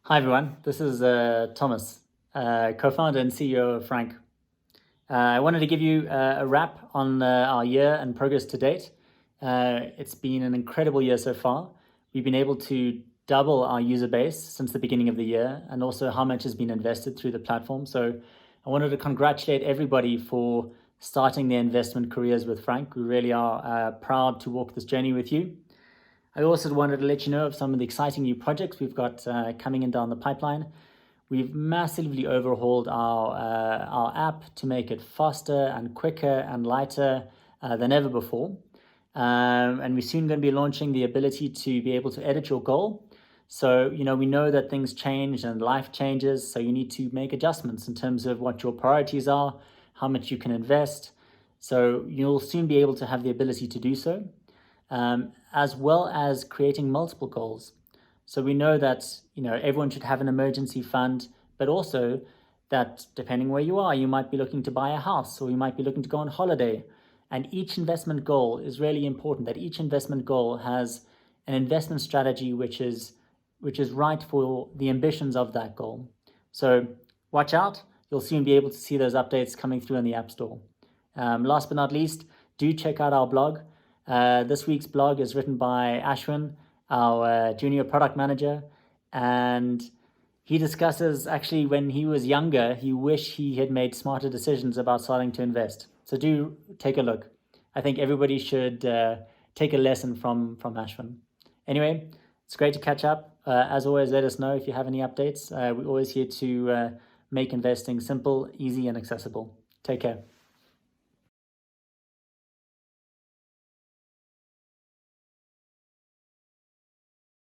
Hi everyone, this is Thomas, co-founder and CEO of Franc. I wanted to give you a wrap on our year and progress to date. It's been an incredible year so far. We've been able to double our user base since the beginning of the year, and also how much has been invested through the platform. So I wanted to congratulate everybody for starting their investment careers with Franc. We really are proud to walk this journey with you. I also wanted to let you know of some of the exciting new projects we've got coming in down the pipeline. We've massively overhauled our app to make it faster and quicker and lighter than ever before. And we're soon going to be launching the ability to be able to edit your goal. So, we know that things change and life changes, so you need to make adjustments in terms of what your priorities are, how much you can invest. So you'll soon be able to have the ability to do so. As well as creating multiple goals. So we know that everyone should have an emergency fund, but also that depending where you are, you might be looking to buy a house or you might be looking to go on holiday. And each investment goal is really important, that each investment goal has an investment strategy which is right for the ambitions of that goal. So watch out, you'll soon be able to see those updates coming through in the App Store. Last but not least, do check out our blog. This week's blog is written by Ashwin, our junior product manager, and he discusses actually when he was younger, he wished he had made smarter decisions about starting to invest. So do take a look. I think everybody should take a lesson from Ashwin. Anyway, it's great to catch up. As always, let us know if you have any updates. We're always here to make investing simple, easy, and accessible. Take care.